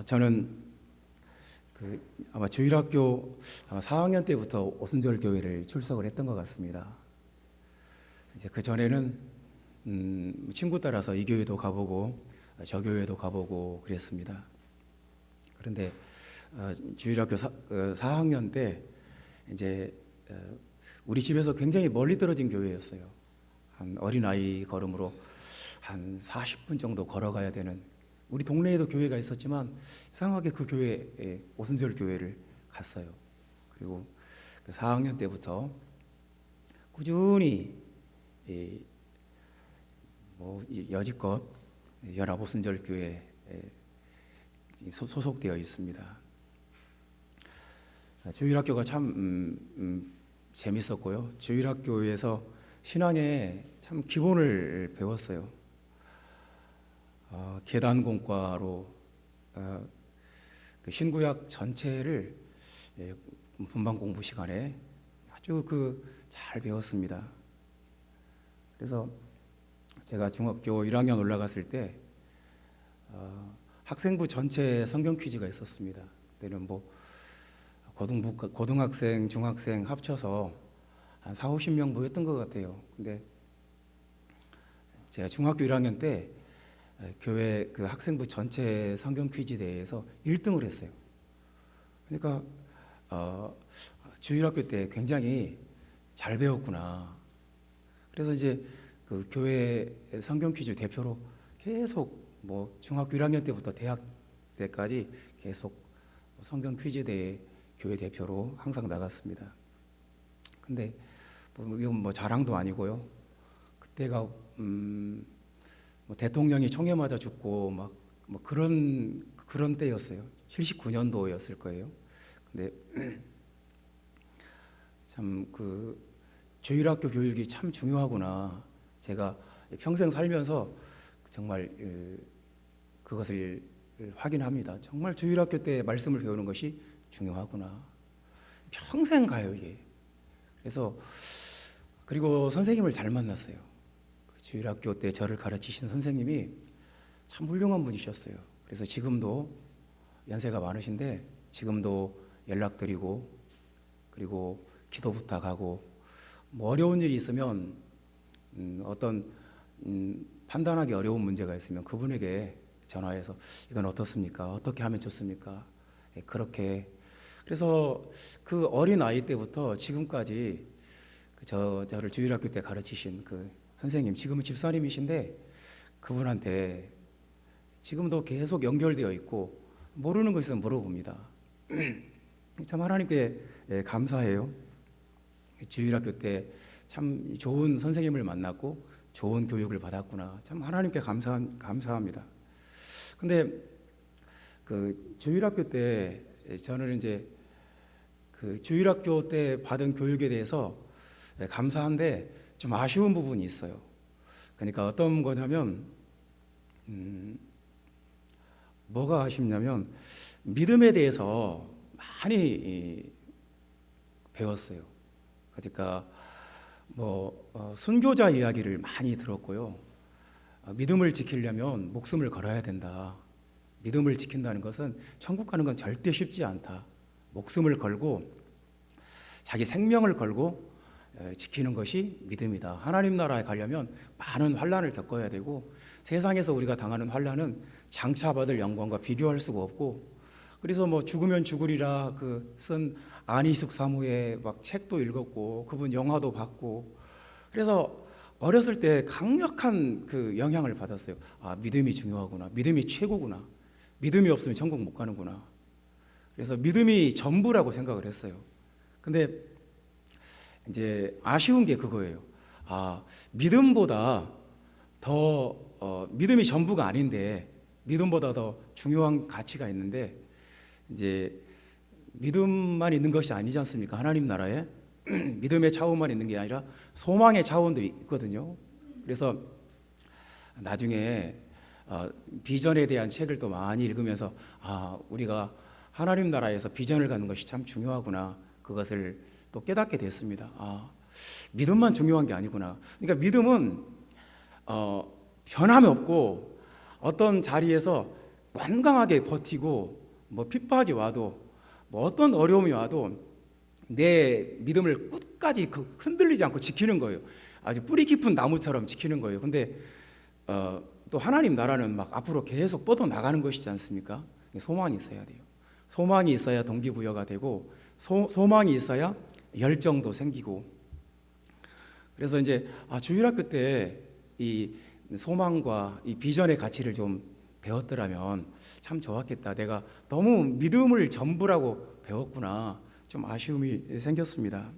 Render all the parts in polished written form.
저는 아마 주일학교 아마 4학년 때부터 오순절 교회를 출석을 했던 것 같습니다. 이제 그 전에는 친구 따라서 이 교회도 가보고 저 교회도 가보고 그랬습니다. 그런데 주일학교 4학년 때 이제 우리 집에서 굉장히 멀리 떨어진 교회였어요. 한 어린아이 걸음으로 한 40분 정도 걸어가야 되는, 우리 동네에도 교회가 있었지만 이상하게 그 교회에 오순절 교회를 갔어요. 그리고 그 4학년 때부터 꾸준히 여지껏 연합 오순절 교회에 소속되어 있습니다. 주일학교가 참 재밌었고요. 주일학교에서 신앙의 참 기본을 배웠어요. 계단공과로 그 신구약 전체를 분반 공부 시간에 아주 잘 배웠습니다. 그래서 제가 중학교 1학년 올라갔을 때 학생부 전체 성경 퀴즈가 있었습니다. 그때는 고등학생, 중학생 합쳐서 한 40-50명 모였던 것 같아요. 근데 제가 중학교 1학년 때 교회 그 학생부 전체 성경 퀴즈 대회에서 1등을 했어요. 그러니까 주일학교 때 굉장히 잘 배웠구나. 그래서 이제 그 교회 성경 퀴즈 대표로 계속 중학교 1학년 때부터 대학 때까지 계속 성경 퀴즈 대회 교회 대표로 항상 나갔습니다. 근데 이건 자랑도 아니고요. 그때가 대통령이 총에 맞아 죽고 그런 때였어요. 79년도였을 거예요. 근데 참 주일학교 교육이 참 중요하구나. 제가 평생 살면서 정말 그것을 확인합니다. 정말 주일학교 때 말씀을 배우는 것이 중요하구나. 평생 가요, 이게. 그래서 그리고 선생님을 잘 만났어요. 주일학교 때 저를 가르치신 선생님이 참 훌륭한 분이셨어요. 그래서 지금도 연세가 많으신데 지금도 연락드리고 그리고 기도 부탁하고 어려운 일이 있으면 어떤 판단하기 어려운 문제가 있으면 그분에게 전화해서 이건 어떻습니까? 어떻게 하면 좋습니까? 그렇게. 그래서 그 어린 아이 때부터 지금까지 저를 주일학교 때 가르치신 그 선생님, 지금은 집사님이신데 그분한테 지금도 계속 연결되어 있고 모르는 거 있으면 물어봅니다. 참 하나님께 감사해요. 주일학교 때 참 좋은 선생님을 만났고 좋은 교육을 받았구나. 참 하나님께 감사합니다. 근데 그 주일학교 때 저는 이제 그 주일학교 때 받은 교육에 대해서 감사한데 좀 아쉬운 부분이 있어요. 그러니까 어떤 거냐면 뭐가 아쉽냐면 믿음에 대해서 많이 배웠어요. 그러니까 순교자 이야기를 많이 들었고요. 믿음을 지키려면 목숨을 걸어야 된다. 믿음을 지킨다는 것은 천국 가는 건 절대 쉽지 않다. 목숨을 걸고 자기 생명을 걸고 지키는 것이 믿음이다. 하나님 나라에 가려면 많은 환난을 겪어야 되고 세상에서 우리가 당하는 환난은 장차 받을 영광과 비교할 수가 없고, 그래서 죽으면 죽으리라 쓴 안희숙 사무의 책도 읽었고 그분 영화도 봤고, 그래서 어렸을 때 강력한 영향을 받았어요. 믿음이 중요하구나. 믿음이 최고구나. 믿음이 없으면 천국 못 가는구나. 그래서 믿음이 전부라고 생각을 했어요. 근데 이제 아쉬운 게 그거예요. 믿음보다 더 믿음이 전부가 아닌데 믿음보다 더 중요한 가치가 있는데, 이제 믿음만 있는 것이 아니지 않습니까? 하나님 나라에 믿음의 차원만 있는 게 아니라 소망의 차원도 있거든요. 그래서 나중에 비전에 대한 책을 또 많이 읽으면서 우리가 하나님 나라에서 비전을 갖는 것이 참 중요하구나, 그것을 또 깨닫게 됐습니다. 믿음만 중요한 게 아니구나. 그러니까 믿음은 변함이 없고 어떤 자리에서 완강하게 버티고 뭐 핍박이 와도 뭐 어떤 어려움이 와도 내 믿음을 끝까지 흔들리지 않고 지키는 거예요. 아주 뿌리 깊은 나무처럼 지키는 거예요. 근데 또 하나님 나라는 막 앞으로 계속 뻗어 나가는 것이지 않습니까? 소망이 있어야 돼요. 소망이 있어야 동기부여가 되고 소망이 있어야 열정도 생기고. 그래서 이제 주일학교 때 이 소망과 이 비전의 가치를 좀 배웠더라면 참 좋았겠다. 내가 너무 믿음을 전부라고 배웠구나. 좀 아쉬움이 생겼습니다.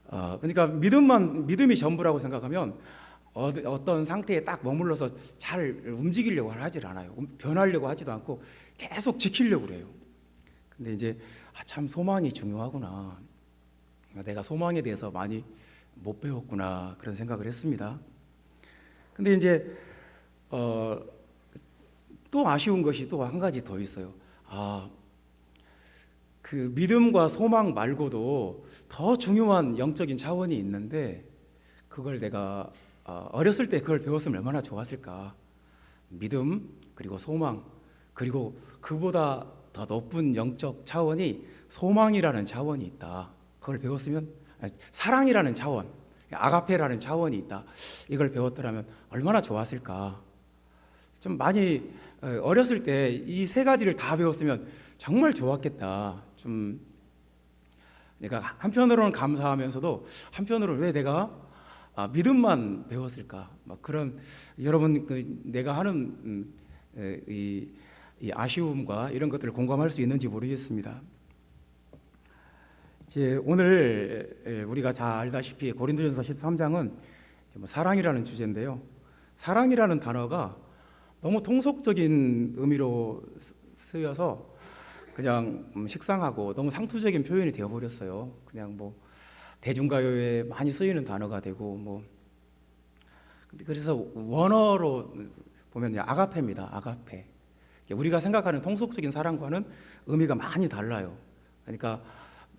그러니까 믿음이 전부라고 생각하면 어떤 상태에 딱 머물러서 잘 움직이려고 하질 않아요. 변하려고 하지도 않고 계속 지키려고 그래요. 근데 이제 참 소망이 중요하구나. 내가 소망에 대해서 많이 못 배웠구나 그런 생각을 했습니다. 근데 이제 또 아쉬운 것이 또 한 가지 더 있어요. 그 믿음과 소망 말고도 더 중요한 영적인 차원이 있는데 그걸 내가 어렸을 때 그걸 배웠으면 얼마나 좋았을까. 믿음 그리고 소망 그리고 그보다 더 높은 영적 차원이 소망이라는 차원이 있다. 그걸 배웠으면 사랑이라는 차원, 아가페라는 차원이 있다. 이걸 배웠더라면 얼마나 좋았을까. 좀 많이 어렸을 때 이 세 가지를 다 배웠으면 정말 좋았겠다. 좀 내가 한편으로는 감사하면서도 한편으로는 왜 내가 믿음만 배웠을까? 막 그런 여러분 내가 하는 이 아쉬움과 이런 것들을 공감할 수 있는지 모르겠습니다. 이제 오늘 우리가 다 알다시피 고린도전서 13장은 사랑이라는 주제인데요. 사랑이라는 단어가 너무 통속적인 의미로 쓰여서 그냥 식상하고 너무 상투적인 표현이 되어버렸어요. 그냥 뭐 대중가요에 많이 쓰이는 단어가 되고 뭐 그래서 원어로 보면 아가페입니다. 아가페. 우리가 생각하는 통속적인 사랑과는 의미가 많이 달라요. 그러니까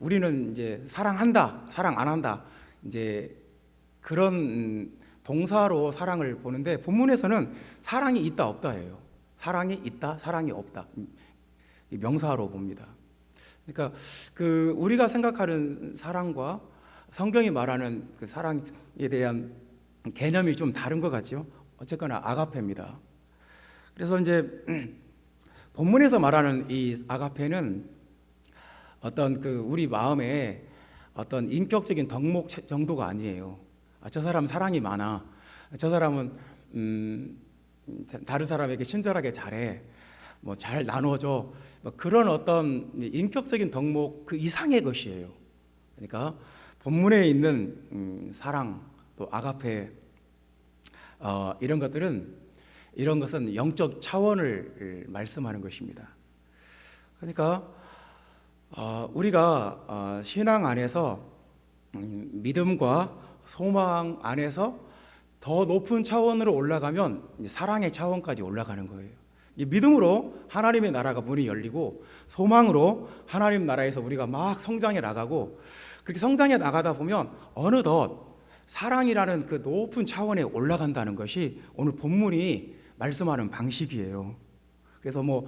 우리는 이제 사랑한다, 사랑 안 한다, 이제 그런 동사로 사랑을 보는데 본문에서는 사랑이 있다 없다예요. 사랑이 있다, 사랑이 없다. 명사로 봅니다. 그러니까 그 우리가 생각하는 사랑과 성경이 말하는 그 사랑에 대한 개념이 좀 다른 것 같죠. 어쨌거나 아가페입니다. 그래서 이제 본문에서 말하는 이 아가페는 어떤 그 우리 마음에 어떤 인격적인 덕목 정도가 아니에요. 저 사람 사랑이 많아. 저 사람은 다른 사람에게 친절하게 잘해. 뭐 잘 나눠줘. 뭐 그런 어떤 인격적인 덕목 그 이상의 것이에요. 그러니까 본문에 있는 사랑 또 아가페 이런 것은 영적 차원을 말씀하는 것입니다. 그러니까 우리가 신앙 안에서 믿음과 소망 안에서 더 높은 차원으로 올라가면 이제 사랑의 차원까지 올라가는 거예요. 믿음으로 하나님의 나라가 문이 열리고 소망으로 하나님 나라에서 우리가 막 성장해 나가고 그렇게 성장해 나가다 보면 어느덧 사랑이라는 그 높은 차원에 올라간다는 것이 오늘 본문이 말씀하는 방식이에요. 그래서 뭐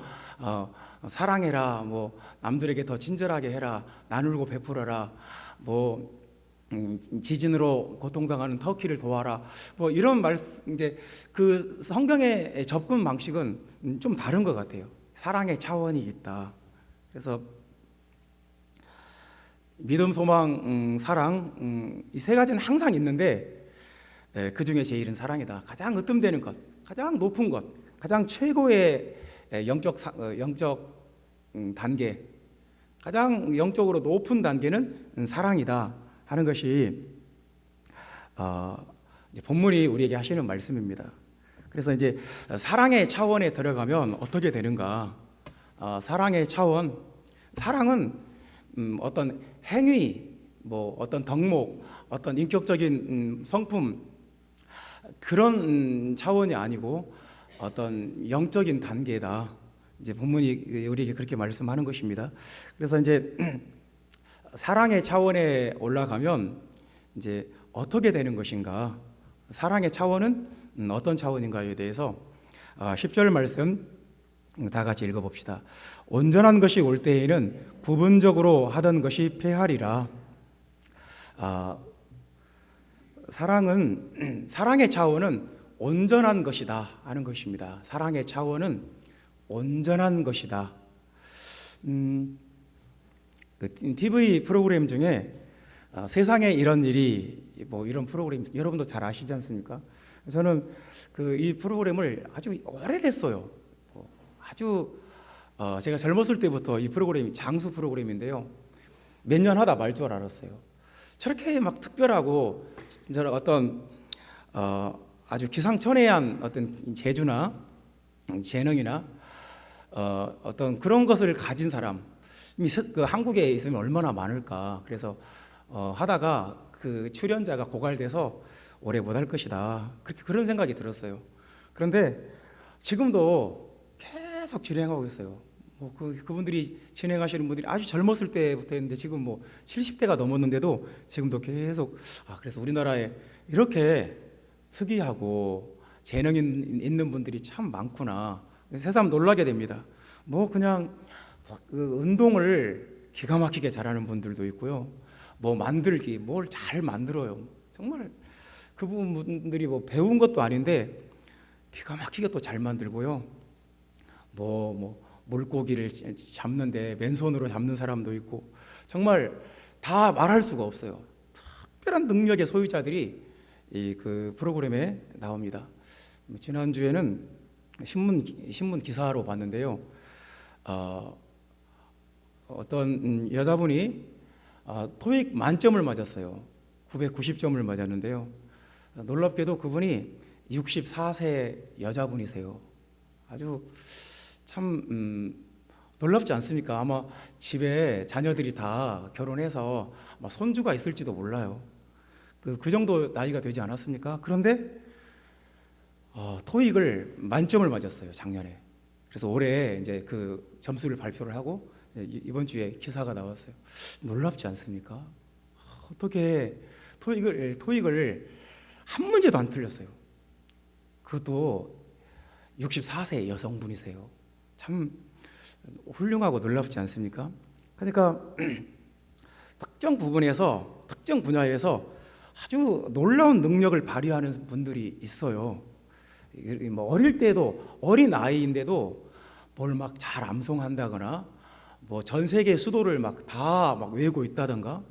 사랑해라, 뭐 남들에게 더 친절하게 해라, 나누고 베풀어라, 뭐 지진으로 고통당하는 터키를 도와라, 뭐 이런 말씀 이제 그 성경의 접근 방식은 좀 다른 것 같아요. 사랑의 차원이 있다. 그래서 믿음, 소망, 사랑 이 세 가지는 항상 있는데 그 중에 제일은 사랑이다. 가장 으뜸되는 것, 가장 높은 것, 가장 최고의 영적 단계, 가장 영적으로 높은 단계는 사랑이다 하는 것이 이제 본문이 우리에게 하시는 말씀입니다. 그래서 이제 사랑의 차원에 들어가면 어떻게 되는가? 사랑의 차원, 사랑은 어떤 행위, 뭐 어떤 덕목, 어떤 인격적인 성품 그런 차원이 아니고 어떤 영적인 단계다. 이제 본문이 우리에게 그렇게 말씀하는 것입니다. 그래서 이제 사랑의 차원에 올라가면 이제 어떻게 되는 것인가? 사랑의 차원은 어떤 차원인가에 대해서 10절 말씀 다 같이 읽어봅시다. 온전한 것이 올 때에는 부분적으로 하던 것이 패하리라. 사랑의 차원은 온전한 것이다 하는 것입니다. 사랑의 차원은 온전한 것이다. 그 TV 프로그램 중에 세상에 이런 일이 뭐 이런 프로그램 여러분도 잘 아시지 않습니까? 저는 이 프로그램을 아주 오래됐어요. 아주 제가 젊었을 때부터 이 프로그램이 장수 프로그램인데요. 몇 년 하다 말 줄 알았어요. 저렇게 막 특별하고 저런 어떤 아주 기상천외한 어떤 재주나 재능이나 어떤 그런 것을 가진 사람이 그 한국에 있으면 얼마나 많을까. 그래서 하다가 그 출연자가 고갈돼서 오래 못 할 것이다. 그런 생각이 들었어요. 그런데 지금도 계속 진행하고 있어요. 뭐 그분들이 진행하시는 분들이 아주 젊었을 때부터 했는데 지금 뭐 70대가 넘었는데도 지금도 계속 그래서 우리나라에 이렇게 특이하고 재능 있는 분들이 참 많구나. 새삼 놀라게 됩니다. 뭐 그냥 그 운동을 기가 막히게 잘하는 분들도 있고요. 뭐 만들기 뭘 잘 만들어요. 정말 그분들이 뭐 배운 것도 아닌데 기가 막히게 또 잘 만들고요. 뭐 물고기를 잡는데 맨손으로 잡는 사람도 있고 정말 다 말할 수가 없어요. 특별한 능력의 소유자들이 그 프로그램에 나옵니다. 지난주에는 신문 기사로 봤는데요. 어떤 여자분이 토익 만점을 맞았어요. 990점을 맞았는데요. 놀랍게도 그분이 64세 여자분이세요. 아주 참 놀랍지 않습니까? 아마 집에 자녀들이 다 결혼해서 아마 손주가 있을지도 몰라요. 그 정도 나이가 되지 않았습니까? 그런데 토익을 만점을 맞았어요, 작년에. 그래서 올해 이제 그 점수를 발표를 하고 이번 주에 기사가 나왔어요. 놀랍지 않습니까? 어떻게 토익을 한 문제도 안 틀렸어요. 그것도 64세 여성분이세요. 참 훌륭하고 놀랍지 않습니까? 그러니까 특정 부분에서 특정 분야에서 아주 놀라운 능력을 발휘하는 분들이 있어요. 뭐 어릴 때도 어린 아이인데도 뭘 막 잘 암송한다거나 뭐 전 세계 수도를 막 다 외우고 있다든가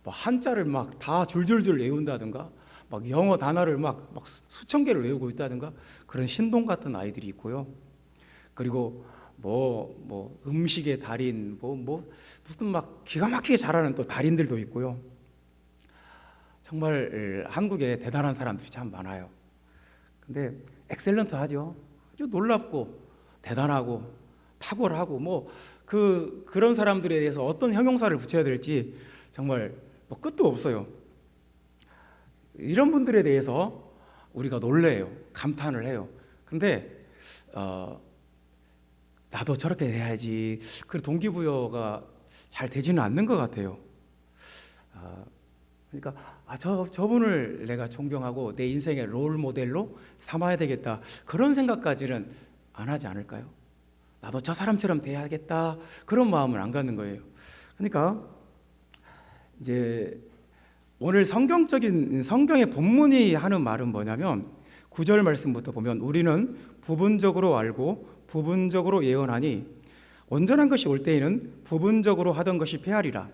뭐 한자를 막 다 줄줄줄 외운다든가 막 영어 단어를 막 수천 개를 외우고 있다든가 그런 신동 같은 아이들이 있고요. 그리고 뭐 음식의 달인 무슨 막 기가 막히게 잘하는 또 달인들도 있고요. 정말 한국에 대단한 사람들이 참 많아요. 근데 엑셀런트 하죠. 아주 놀랍고 대단하고 탁월하고 그런 사람들에 대해서 어떤 형용사를 붙여야 될지 정말 끝도 없어요. 이런 분들에 대해서 우리가 놀래요. 감탄을 해요. 근데 나도 저렇게 돼야지. 그 동기부여가 잘 되지는 않는 것 같아요. 그러니까 저분을 내가 존경하고 내 인생의 롤 모델로 삼아야 되겠다. 그런 생각까지는 안 하지 않을까요? 나도 저 사람처럼 돼야겠다. 그런 마음을 안 갖는 거예요. 그러니까 이제 오늘 성경의 본문이 하는 말은 뭐냐면 9절 말씀부터 보면 우리는 부분적으로 알고 부분적으로 예언하니 온전한 것이 올 때에는 부분적으로 하던 것이 패하리라.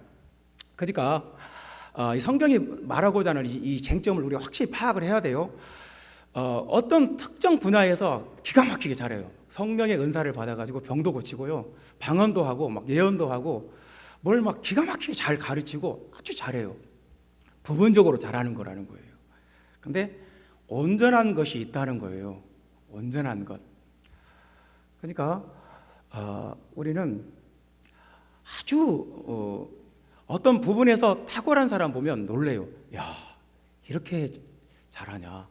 그러니까 이 성경이 말하고자 하는 이 쟁점을 우리가 확실히 파악을 해야 돼요. 어떤 특정 분야에서 기가 막히게 잘해요. 성령의 은사를 받아가지고 병도 고치고요, 방언도 하고 막 예언도 하고 뭘 막 기가 막히게 잘 가르치고 아주 잘해요. 부분적으로 잘하는 거라는 거예요. 근데 온전한 것이 있다는 거예요. 온전한 것. 그러니까 우리는 아주 어떤 부분에서 탁월한 사람 보면 놀래요. 야, 이렇게 잘하냐,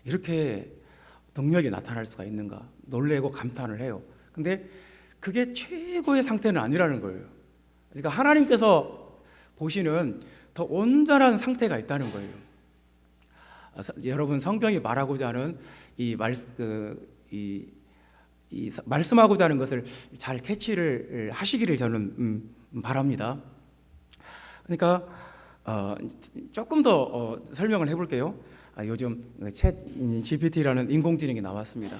이렇게 능력이 나타날 수가 있는가, 놀래고 감탄을 해요. 근데 그게 최고의 상태는 아니라는 거예요. 그러니까 하나님께서 보시는 더 온전한 상태가 있다는 거예요. 여러분, 성경이 말하고자 하는 이 말씀하고자 하는 것을 잘 캐치를 하시기를 저는 바랍니다. 그러니까 조금 더 설명을 해볼게요. 요즘 챗 GPT라는 인공지능이 나왔습니다.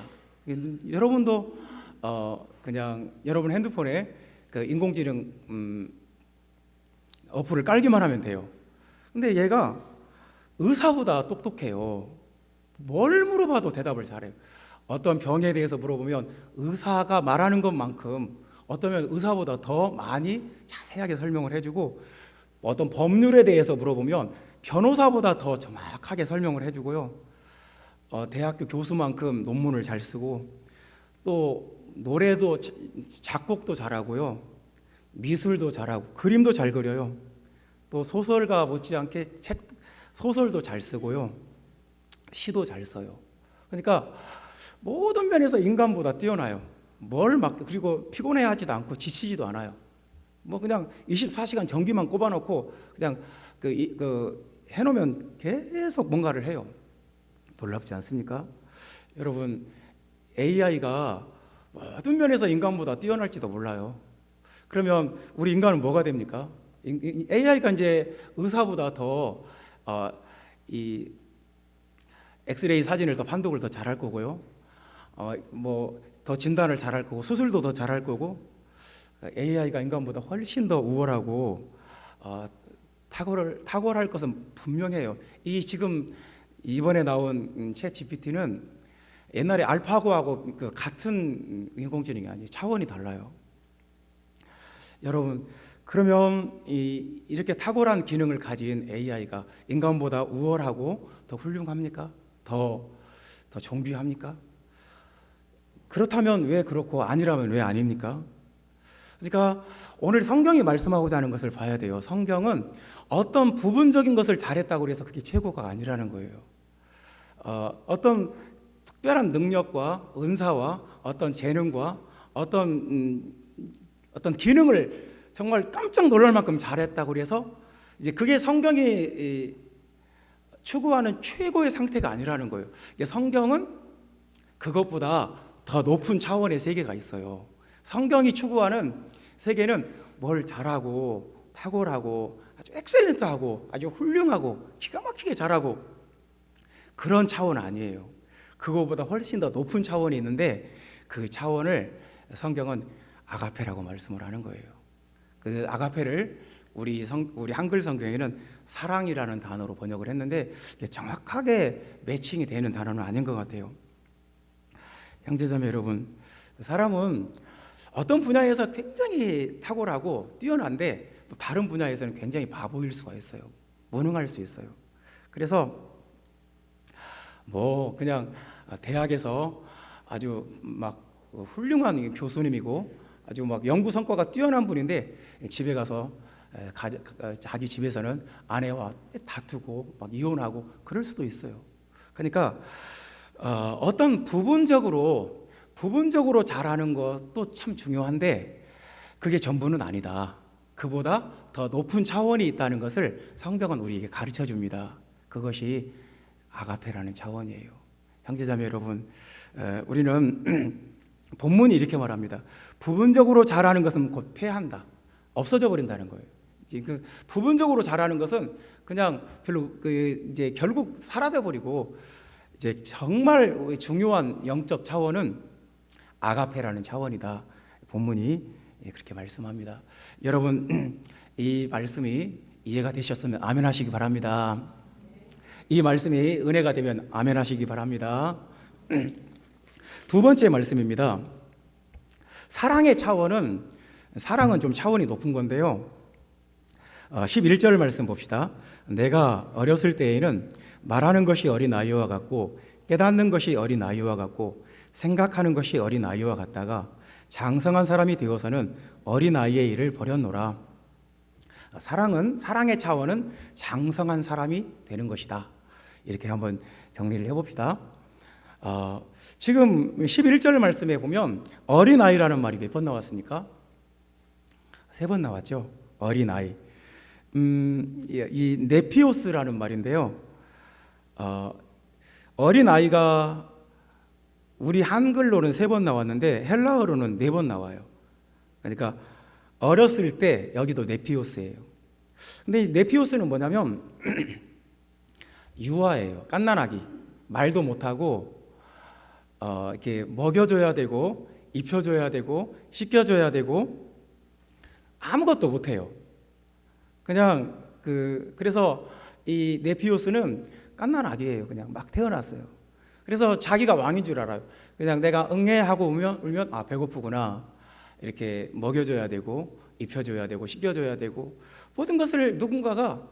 여러분도 그냥 여러분 핸드폰에 그 인공지능 어플을 깔기만 하면 돼요. 근데 얘가 의사보다 똑똑해요. 뭘 물어봐도 대답을 잘해요. 어떤 병에 대해서 물어보면 의사가 말하는 것만큼 어떠면 의사보다 더 많이 자세하게 설명을 해주고, 어떤 법률에 대해서 물어보면 변호사보다 더 정확하게 설명을 해주고요. 대학교 교수만큼 논문을 잘 쓰고, 또 노래도 작곡도 잘하고요. 미술도 잘하고 그림도 잘 그려요. 또 소설가 못지않게 소설도 잘 쓰고요. 시도 잘 써요. 그러니까 모든 면에서 인간보다 뛰어나요. 그리고 피곤해하지도 않고 지치지도 않아요. 뭐 그냥 24시간 전기만 꼽아놓고 그냥 해놓으면 계속 뭔가를 해요. 놀랍지 않습니까? 여러분, AI가 모든 면에서 인간보다 뛰어날지도 몰라요. 그러면 우리 인간은 뭐가 됩니까? AI가 이제 의사보다 더 이 엑스레이 사진을 더 판독을 더 잘할 거고요. 뭐 더 진단을 잘할 거고, 수술도 더 잘할 거고, AI가 인간보다 훨씬 더 우월하고 탁월할 것은 분명해요. 지금 이번에 나온 챗 GPT는 옛날에 알파고하고 같은 인공지능이 아니에요. 차원이 달라요. 여러분, 그러면 이렇게 탁월한 기능을 가진 AI가 인간보다 우월하고 더 훌륭합니까? 더 존귀합니까? 그렇다면 왜 그렇고 아니라면 왜 아닙니까? 그러니까 오늘 성경이 말씀하고자 하는 것을 봐야 돼요. 성경은 어떤 부분적인 것을 잘했다고 해서 그게 최고가 아니라는 거예요. 어떤 특별한 능력과 은사와 어떤 재능과 어떤 기능을 정말 깜짝 놀랄 만큼 잘했다고 해서 이제 그게 성경이 추구하는 최고의 상태가 아니라는 거예요. 성경은 그것보다 더 높은 차원의 세계가 있어요. 성경이 추구하는 세계는 뭘 잘하고 탁월하고 아주 엑셀런트하고 아주 훌륭하고 기가 막히게 잘하고 그런 차원 아니에요. 그거보다 훨씬 더 높은 차원이 있는데 그 차원을 성경은 아가페라고 말씀을 하는 거예요. 그 아가페를 우리 한글 성경에는 사랑이라는 단어로 번역을 했는데 정확하게 매칭이 되는 단어는 아닌 것 같아요. 형제자매 여러분, 사람은 어떤 분야에서 굉장히 탁월하고 뛰어난데 또 다른 분야에서는 굉장히 바보일 수가 있어요. 무능할 수 있어요. 그래서 뭐 그냥 대학에서 아주 막 훌륭한 교수님이고 아주 막 연구 성과가 뛰어난 분인데 집에 가서 자기 집에서는 아내와 다투고 막 이혼하고 그럴 수도 있어요. 그러니까 어떤 부분적으로 잘하는 것도 참 중요한데 그게 전부는 아니다. 그보다 더 높은 차원이 있다는 것을 성경은 우리에게 가르쳐 줍니다. 그것이 아가페라는 차원이에요. 형제자매 여러분, 우리는 본문이 이렇게 말합니다. 부분적으로 잘하는 것은 곧 패한다. 없어져 버린다는 거예요. 그 부분적으로 잘하는 것은 그냥 별로 이제 결국 사라져 버리고 이제 정말 중요한 영적 차원은 아가페라는 차원이다. 본문이 그렇게 말씀합니다. 여러분, 이 말씀이 이해가 되셨으면 아멘 하시기 바랍니다. 이 말씀이 은혜가 되면 아멘 하시기 바랍니다. 두 번째 말씀입니다. 사랑의 차원은, 사랑은 좀 차원이 높은 건데요. 11절 말씀 봅시다. 내가 어렸을 때에는 말하는 것이 어린아이와 같고 깨닫는 것이 어린아이와 같고 생각하는 것이 어린아이와 같다가 장성한 사람이 되어서는 어린아이의 일을 버렸노라. 사랑의 차원은 장성한 사람이 되는 것이다. 이렇게 한번 정리를 해봅시다. 지금 11절 말씀에 보면 어린아이라는 말이 몇 번 나왔습니까? 3번 나왔죠. 어린아이. 이 네피오스라는 말인데요. 어린아이가 우리 한글로는 3번 나왔는데 헬라어로는 4번 나와요. 그러니까 어렸을 때 여기도 네피오스예요. 근데 이 네피오스는 뭐냐면 유아예요. 갓난아기. 말도 못하고 이렇게 먹여줘야 되고 입혀줘야 되고 씻겨줘야 되고 아무것도 못해요. 그냥 그래서 이 네피오스는 갓난아기예요. 그냥 막 태어났어요. 그래서 자기가 왕인 줄 알아요. 그냥 내가 응애하고 울면 아 배고프구나. 이렇게 먹여줘야 되고 입혀줘야 되고 씻겨줘야 되고 모든 것을 누군가가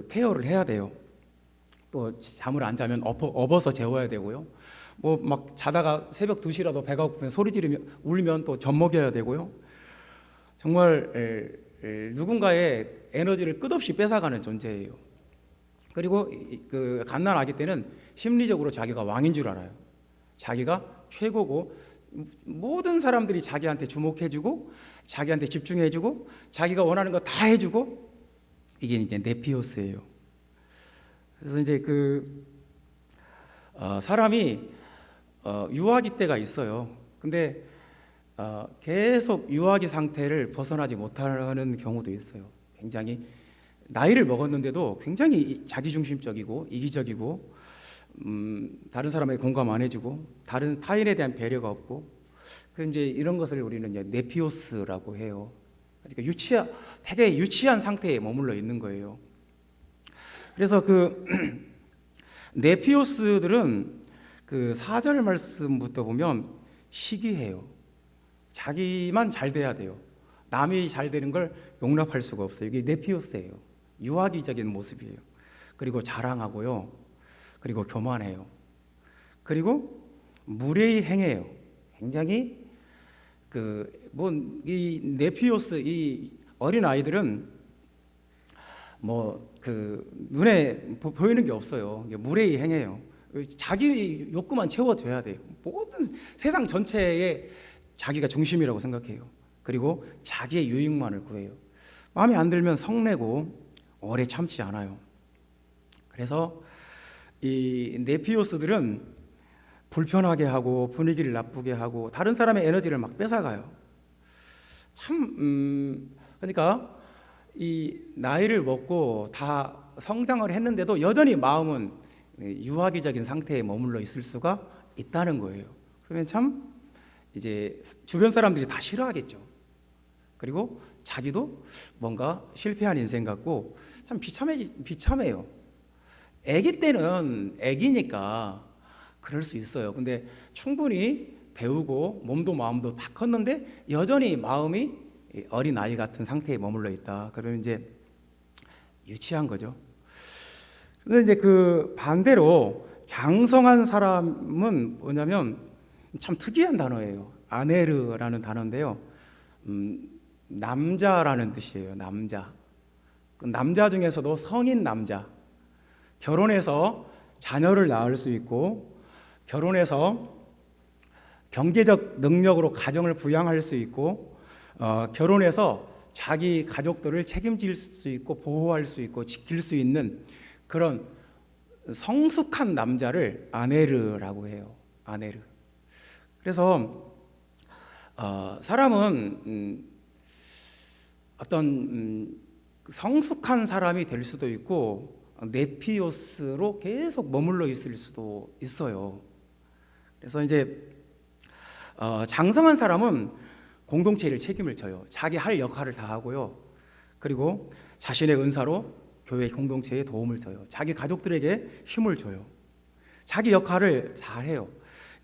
케어를 해야 돼요. 또 잠을 안 자면 업어서 재워야 되고요. 뭐 막 자다가 새벽 2시라도 배가 고프면 소리 지르면 울면 또 젖 먹여야 되고요. 정말 누군가의 에너지를 끝없이 뺏어가는 존재예요. 그리고 그 갓난아기 때는 심리적으로 자기가 왕인 줄 알아요. 자기가 최고고 모든 사람들이 자기한테 주목해주고 자기한테 집중해주고 자기가 원하는 거 다 해주고 이게 이제 네피오스예요. 그래서 이제 사람이 유아기 때가 있어요. 근데 계속 유아기 상태를 벗어나지 못하는 경우도 있어요. 굉장히 나이를 먹었는데도 굉장히 자기중심적이고 이기적이고 다른 사람에게 공감 안 해주고 다른 타인에 대한 배려가 없고 이제 이런 것을 우리는 이제 네피오스라고 해요. 그러니까 되게 유치한 상태에 머물러 있는 거예요. 그래서 네피오스들은 4절 말씀부터 보면 시기해요. 자기만 잘 돼야 돼요. 남이 잘 되는 걸 용납할 수가 없어요. 이게 네피오스예요. 유아기적인 모습이에요. 그리고 자랑하고요. 그리고 교만해요. 그리고 무례히 행해요. 굉장히 이 네피오스 이 어린 아이들은 눈에 보이는 게 없어요. 무례히 행해요. 자기 욕구만 채워줘야 돼요. 모든 세상 전체에 자기가 중심이라고 생각해요. 그리고 자기의 유익만을 구해요. 마음에 안 들면 성내고 오래 참지 않아요. 그래서 이 네피오스들은 불편하게 하고 분위기를 나쁘게 하고 다른 사람의 에너지를 막 뺏어가요. 그러니까 이 나이를 먹고 다 성장을 했는데도 여전히 마음은 유아기적인 상태에 머물러 있을 수가 있다는 거예요. 그러면 참 이제 주변 사람들이 다 싫어하겠죠. 그리고 자기도 뭔가 실패한 인생 같고 참 비참해요. 아기 때는 아기니까 그럴 수 있어요. 근데 충분히 배우고 몸도 마음도 다 컸는데 여전히 마음이 어린 아이 같은 상태에 머물러 있다. 그러면 이제 유치한 거죠. 근데 이제 반대로 장성한 사람은 뭐냐면 참 특이한 단어예요. 아네르라는 단어인데요. 남자라는 뜻이에요. 남자. 남자 중에서도 성인 남자. 결혼해서 자녀를 낳을 수 있고 결혼해서 경제적 능력으로 가정을 부양할 수 있고 결혼해서 자기 가족들을 책임질 수 있고 보호할 수 있고 지킬 수 있는 그런 성숙한 남자를 아네르라고 해요. 아네르. 그래서 사람은 어떤 성숙한 사람이 될 수도 있고 네피오스로 계속 머물러 있을 수도 있어요. 그래서 이제 장성한 사람은 공동체의 책임을 져요. 자기 할 역할을 다 하고요. 그리고 자신의 은사로 교회 공동체에 도움을 줘요. 자기 가족들에게 힘을 줘요. 자기 역할을 잘 해요.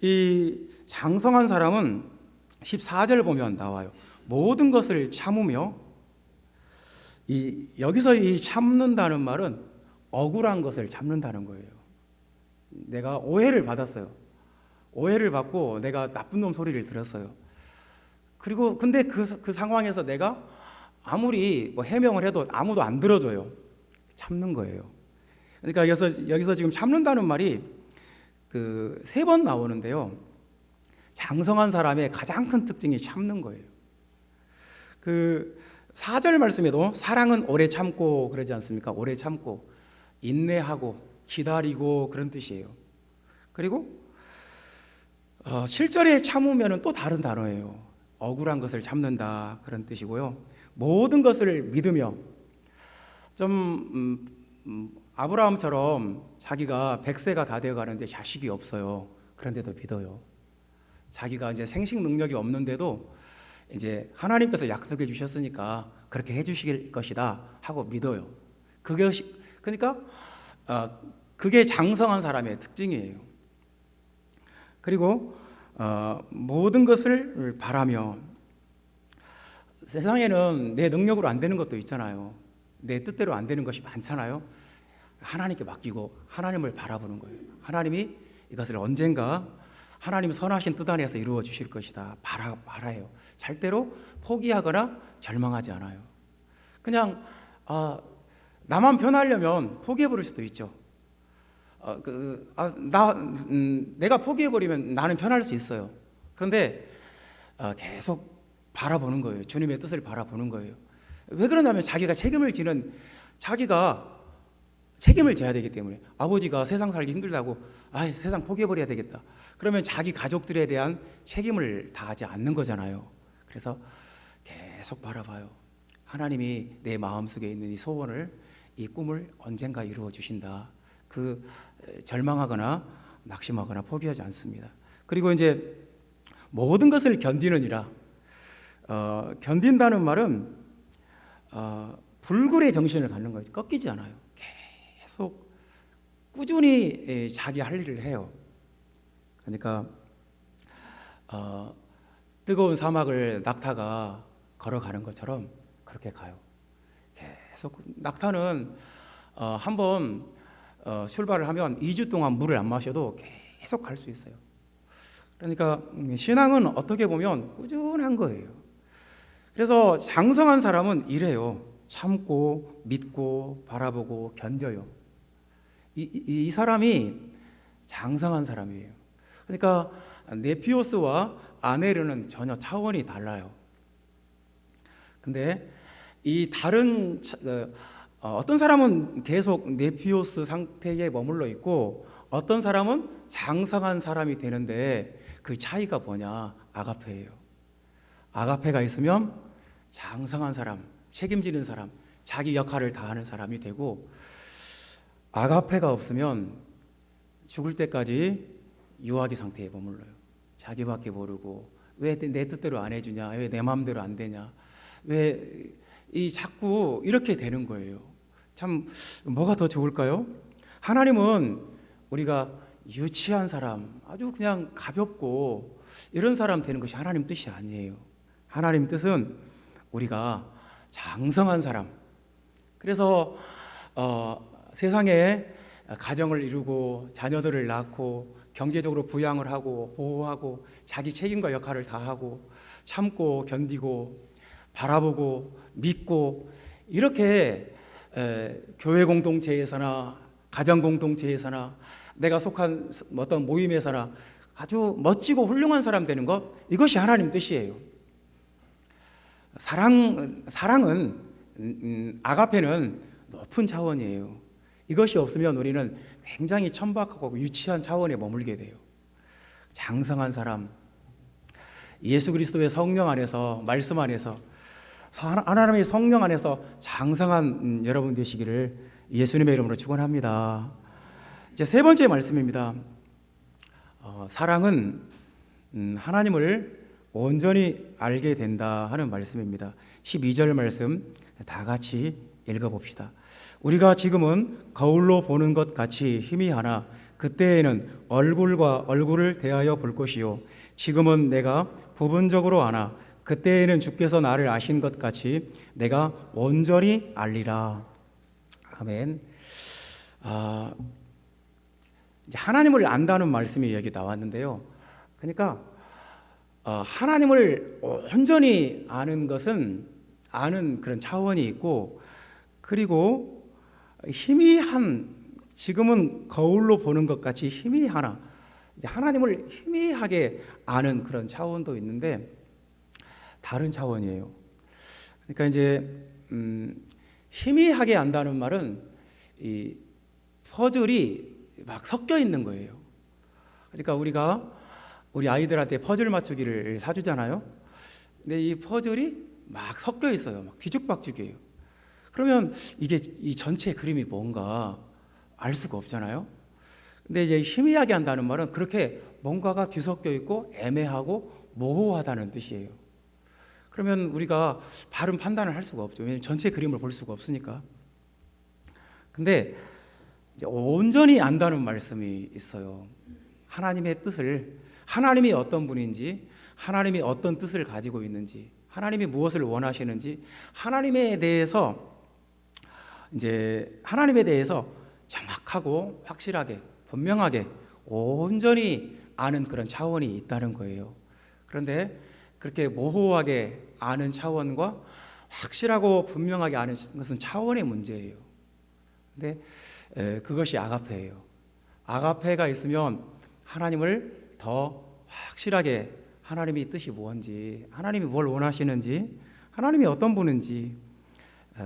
이 장성한 사람은 14절 보면 나와요. 모든 것을 참으며 여기서 이 참는다는 말은 억울한 것을 참는다는 거예요. 내가 오해를 받았어요. 오해를 받고 내가 나쁜 놈 소리를 들었어요. 그리고 근데 그 상황에서 내가 아무리 해명을 해도 아무도 안 들어줘요. 참는 거예요. 그러니까 여기서 지금 참는다는 말이 3번 나오는데요. 장성한 사람의 가장 큰 특징이 참는 거예요. 4절 말씀에도 사랑은 오래 참고 그러지 않습니까? 오래 참고 인내하고 기다리고 그런 뜻이에요. 그리고 실절에 참으면 또 다른 단어예요. 억울한 것을 참는다 그런 뜻이고요. 모든 것을 믿으며 좀 아브라함처럼 자기가 100세가 다 되어 가는데 자식이 없어요. 그런데도 믿어요. 자기가 이제 생식 능력이 없는데도 이제 하나님께서 약속해 주셨으니까 그렇게 해 주실 것이다 하고 믿어요. 그것이 그러니까 그게 장성한 사람의 특징이에요. 그리고 모든 것을 바라며, 세상에는 내 능력으로 안 되는 것도 있잖아요. 내 뜻대로 안 되는 것이 많잖아요. 하나님께 맡기고 하나님을 바라보는 거예요. 하나님이 이것을 언젠가 하나님 선하신 뜻 안에서 이루어 주실 것이다 바라요. 절대로 포기하거나 절망하지 않아요. 그냥 나만 편하려면 포기해버릴 수도 있죠. 내가 포기해버리면 나는 편할 수 있어요. 그런데 계속 바라보는 거예요. 주님의 뜻을 바라보는 거예요. 왜 그러냐면 자기가 책임을 져야 되기 때문에. 아버지가 세상 살기 힘들다고 세상 포기해버려야 되겠다, 그러면 자기 가족들에 대한 책임을 다하지 않는 거잖아요. 그래서 계속 바라봐요. 하나님이 내 마음속에 있는 이 소원을, 이 꿈을 언젠가 이루어 주신다. 절망하거나 낙심하거나 포기하지 않습니다. 그리고 이제 모든 것을 견디느니라. 견딘다는 말은 불굴의 정신을 갖는 거죠. 꺾이지 않아요. 계속 꾸준히 자기 할 일을 해요. 그러니까 뜨거운 사막을 낙타가 걸어가는 것처럼 그렇게 가요. 계속 낙타는 한번 출발을 하면 2주 동안 물을 안 마셔도 계속 갈 수 있어요. 그러니까 신앙은 어떻게 보면 꾸준한 거예요. 그래서 장성한 사람은 이래요. 참고 믿고 바라보고 견뎌요. 이 사람이 장성한 사람이에요. 그러니까 네피오스와 아네르는 전혀 차원이 달라요. 근데 이 다른 어떤 사람은 계속 네피오스 상태에 머물러 있고 어떤 사람은 장성한 사람이 되는데 그 차이가 뭐냐? 아가페예요. 아가페가 있으면 장성한 사람, 책임지는 사람, 자기 역할을 다하는 사람이 되고, 아가페가 없으면 죽을 때까지 유아기 상태에 머물러요. 자기밖에 모르고 왜 내 뜻대로 안 해주냐, 왜 내 마음대로 안 되냐, 왜 자꾸 이렇게 되는 거예요. 참 뭐가 더 좋을까요? 하나님은 우리가 유치한 사람, 아주 그냥 가볍고 이런 사람 되는 것이 하나님 뜻이 아니에요. 하나님 뜻은 우리가 장성한 사람. 그래서 세상에 가정을 이루고 자녀들을 낳고 경제적으로 부양을 하고 보호하고 자기 책임과 역할을 다하고 참고 견디고 바라보고 믿고, 이렇게 교회 공동체에서나 가정 공동체에서나 내가 속한 어떤 모임에서나 아주 멋지고 훌륭한 사람 되는 것, 이것이 하나님 뜻이에요. 사랑은 아가페는 높은 차원이에요. 이것이 없으면 우리는 굉장히 천박하고 유치한 차원에 머물게 돼요. 장성한 사람, 예수 그리스도의 성령 안에서, 말씀 안에서, 하나님의 성령 안에서 장성한 여러분 되시기를 예수님의 이름으로 축원합니다. 이제 세 번째 말씀입니다. 사랑은 하나님을 온전히 알게 된다 하는 말씀입니다. 12절 말씀 다 같이 읽어봅시다. 우리가 지금은 거울로 보는 것 같이 희미하나 그때에는 얼굴과 얼굴을 대하여 볼 것이요 지금은 내가 부분적으로 아나 그때에는 주께서 나를 아신 것 같이 내가 온전히 알리라. 아멘. 하나님을 안다는 말씀이 여기 나왔는데요. 그러니까 하나님을 온전히 아는 것은 아는 그런 차원이 있고, 그리고 희미한, 지금은 거울로 보는 것 같이 희미하나, 하나님을 희미하게 아는 그런 차원도 있는데 다른 차원이에요. 그러니까 이제 희미하게 안다는 말은 이 퍼즐이 막 섞여 있는 거예요. 그러니까 우리가 우리 아이들한테 퍼즐 맞추기를 사주잖아요. 근데 이 퍼즐이 막 섞여 있어요. 막 뒤죽박죽이에요. 그러면 이게 이 전체 그림이 뭔가 알 수가 없잖아요. 근데 이제 희미하게 한다는 말은 그렇게 뭔가가 뒤섞여 있고 애매하고 모호하다는 뜻이에요. 그러면 우리가 바른 판단을 할 수가 없죠. 왜냐하면 전체 그림을 볼 수가 없으니까. 근데 이제 온전히 안다는 말씀이 있어요. 하나님의 뜻을, 하나님이 어떤 분인지, 하나님이 어떤 뜻을 가지고 있는지, 하나님이 무엇을 원하시는지, 하나님에 대해서 정확하고 확실하게 분명하게 온전히 아는 그런 차원이 있다는 거예요. 그런데 그렇게 모호하게 아는 차원과 확실하고 분명하게 아는 것은 차원의 문제예요. 근데 그것이 아가페예요. 아가페가 있으면 하나님을 더 확실하게, 하나님의 뜻이 뭔지, 하나님이 뭘 원하시는지, 하나님이 어떤 분인지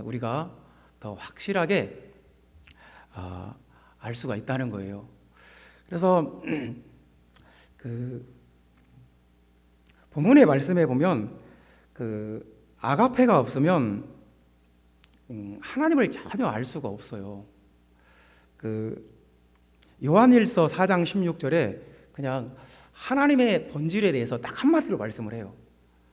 우리가 더 확실하게 알 수가 있다는 거예요. 그래서 그 본문의 말씀에 보면 그 아가페가 없으면 하나님을 전혀 알 수가 없어요. 그 요한일서 4장 16절에 그냥 하나님의 본질에 대해서 딱 한마디로 말씀을 해요.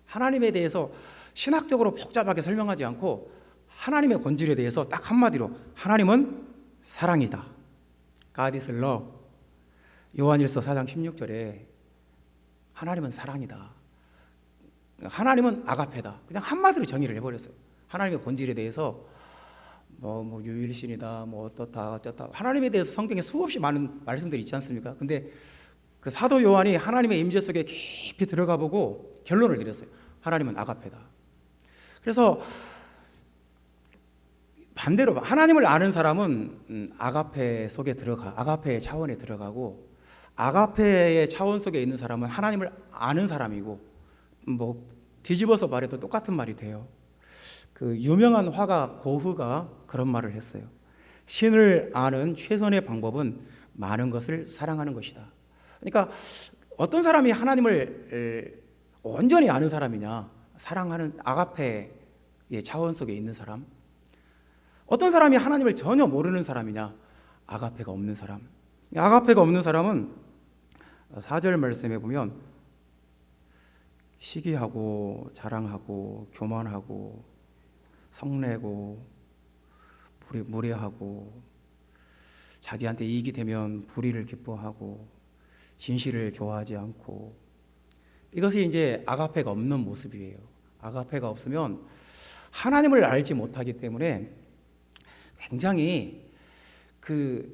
하나님에 대해서 신학적으로 복잡하게 설명하지 않고 하나님의 본질에 대해서 딱 한마디로 하나님은 사랑이다. God is love. 요한일서 4장 16절에 하나님은 사랑이다. 하나님은 아가페다. 그냥 한마디로 정의를 해버렸어요. 하나님의 본질에 대해서 뭐 유일신이다, 뭐 어떻다. 하나님에 대해서 성경에 수없이 많은 말씀들이 있지 않습니까? 근데 그 사도 요한이 하나님의 임재 속에 깊이 들어가 보고 결론을 내렸어요. 하나님은 아가페다. 그래서 반대로 하나님을 아는 사람은 아가페 속에 들어가, 아가페의 차원에 들어가고, 아가페의 차원 속에 있는 사람은 하나님을 아는 사람이고, 뭐 뒤집어서 말해도 똑같은 말이 돼요. 그 유명한 화가 고흐가 그런 말을 했어요. 신을 아는 최선의 방법은 많은 것을 사랑하는 것이다. 그러니까 어떤 사람이 하나님을 온전히 아는 사람이냐, 사랑하는 아가페의 차원 속에 있는 사람. 어떤 사람이 하나님을 전혀 모르는 사람이냐, 아가페가 없는 사람. 아가페가 없는 사람은 4절 말씀에 보면 시기하고 자랑하고 교만하고 성내고 무례하고 자기한테 이익이 되면 불의를 기뻐하고 진실을 좋아하지 않고, 이것이 이제 아가페가 없는 모습이에요. 아가페가 없으면 하나님을 알지 못하기 때문에 굉장히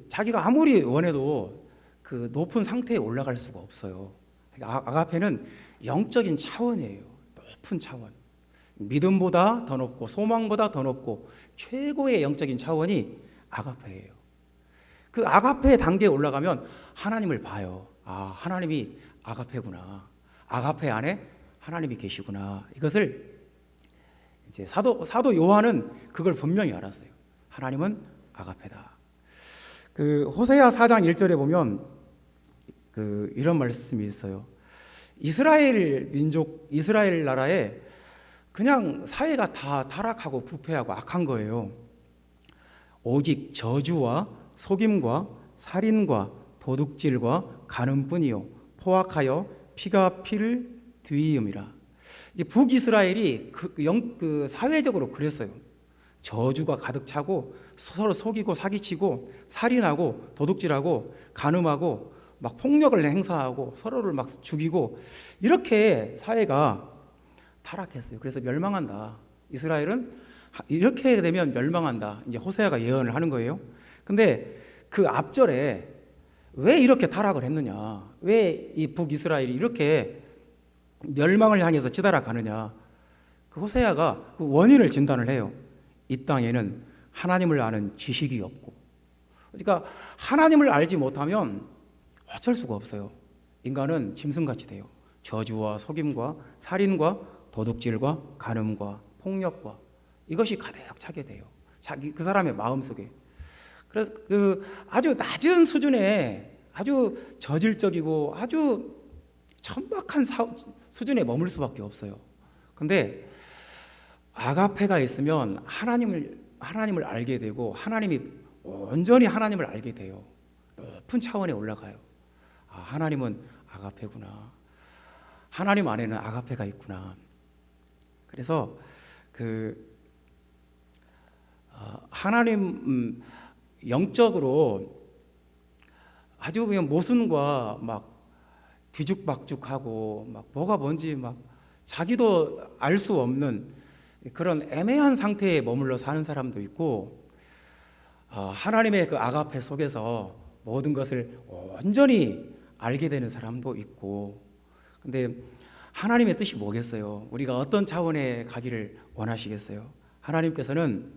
자기가 아무리 원해도 그 높은 상태에 올라갈 수가 없어요. 아가페는 영적인 차원이에요. 높은 차원. 믿음보다 더 높고 소망보다 더 높고 최고의 영적인 차원이 아가페예요. 그 아가페 단계에 올라가면 하나님을 봐요. 아, 하나님이 아가페구나. 아가페 안에 하나님이 계시구나. 이것을 이제 사도 요한은 그걸 분명히 알았어요. 하나님은 아가페다. 그 호세아 4장 1절에 보면 이런 말씀이 있어요. 이스라엘 민족, 이스라엘 나라에 그냥 사회가 다 타락하고 부패하고 악한 거예요. 오직 저주와 속임과 살인과 도둑질과 간음뿐이요 포악하여 피가 피를 뒤이음이라. 북이스라엘이 사회적으로 그랬어요. 저주가 가득 차고 서로 속이고 사기치고 살인하고 도둑질하고 간음하고 막 폭력을 행사하고 서로를 막 죽이고, 이렇게 사회가 타락했어요. 그래서 멸망한다. 이스라엘은 이렇게 되면 멸망한다. 이제 호세아가 예언을 하는 거예요. 근데 그 앞절에 왜 이렇게 타락을 했느냐? 왜 이 북이스라엘이 이렇게 멸망을 향해서 치달아가느냐? 그 호세아가 그 원인을 진단을 해요. 이 땅에는 하나님을 아는 지식이 없고, 그러니까 하나님을 알지 못하면 어쩔 수가 없어요. 인간은 짐승같이 돼요. 저주와 속임과 살인과 도둑질과 간음과 폭력과 이것이 가득 차게 돼요. 그 사람의 마음속에. 그래서 아주 낮은 수준의 아주 저질적이고 아주 천박한 수준에 머물 수밖에 없어요. 근데 아가페가 있으면 하나님을 알게 되고 하나님이 온전히 하나님을 알게 돼요. 높은 차원에 올라가요. 아, 하나님은 아가페구나. 하나님 안에는 아가페가 있구나. 그래서 하나님 영적으로 아주 그냥 모순과 막 뒤죽박죽하고 막 뭐가 뭔지 막 자기도 알 수 없는 그런 애매한 상태에 머물러 사는 사람도 있고, 하나님의 그 아가페 속에서 모든 것을 온전히 알게 되는 사람도 있고. 근데 하나님의 뜻이 뭐겠어요? 우리가 어떤 차원에 가기를 원하시겠어요? 하나님께서는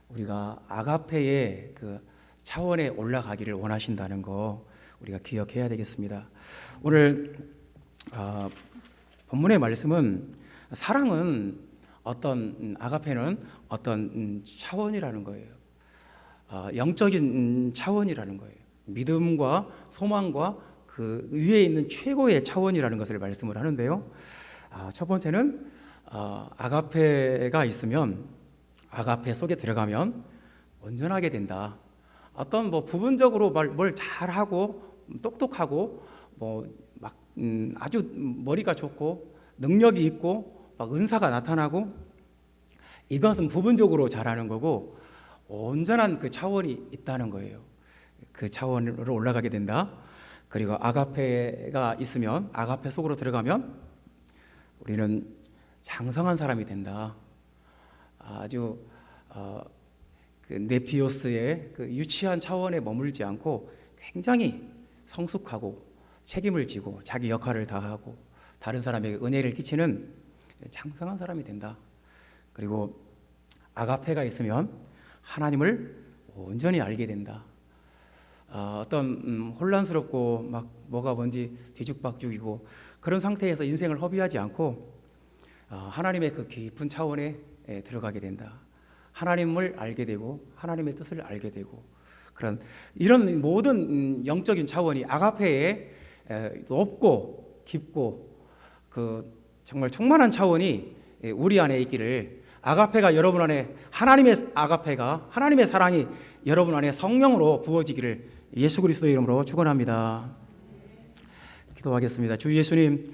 우리가 아가페의 그 차원에 올라가기를 원하신다는 거 우리가 기억해야 되겠습니다. 오늘 본문의 말씀은 사랑은 아가페는 어떤 차원이라는 거예요. 영적인 차원이라는 거예요. 믿음과 소망과 그 위에 있는 최고의 차원이라는 것을 말씀을 하는데요. 첫 번째는 아가페가 있으면, 아가페 속에 들어가면 온전하게 된다. 어떤 부분적으로 뭘 잘하고 똑똑하고 아주 머리가 좋고 능력이 있고 막 은사가 나타나고, 이것은 부분적으로 잘하는 거고 온전한 그 차원이 있다는 거예요. 그 차원으로 올라가게 된다. 그리고 아가페가 있으면, 아가페 속으로 들어가면 우리는 장성한 사람이 된다. 아주 그 네피오스의 그 유치한 차원에 머물지 않고 굉장히 성숙하고 책임을 지고 자기 역할을 다하고 다른 사람에게 은혜를 끼치는 장성한 사람이 된다. 그리고 아가페가 있으면 하나님을 온전히 알게 된다. 어떤 혼란스럽고 막 뭐가 뭔지 뒤죽박죽이고 그런 상태에서 인생을 허비하지 않고 하나님의 그 깊은 차원에 들어가게 된다. 하나님을 알게 되고 하나님의 뜻을 알게 되고, 이런 모든 영적인 차원이 아가페에 높고 깊고 정말 충만한 차원이 우리 안에 있기를, 아가페가 여러분 안에, 하나님의 아가페가, 하나님의 사랑이 여러분 안에 성령으로 부어지기를 예수 그리스도의 이름으로 축원합니다. 기도하겠습니다. 주 예수님,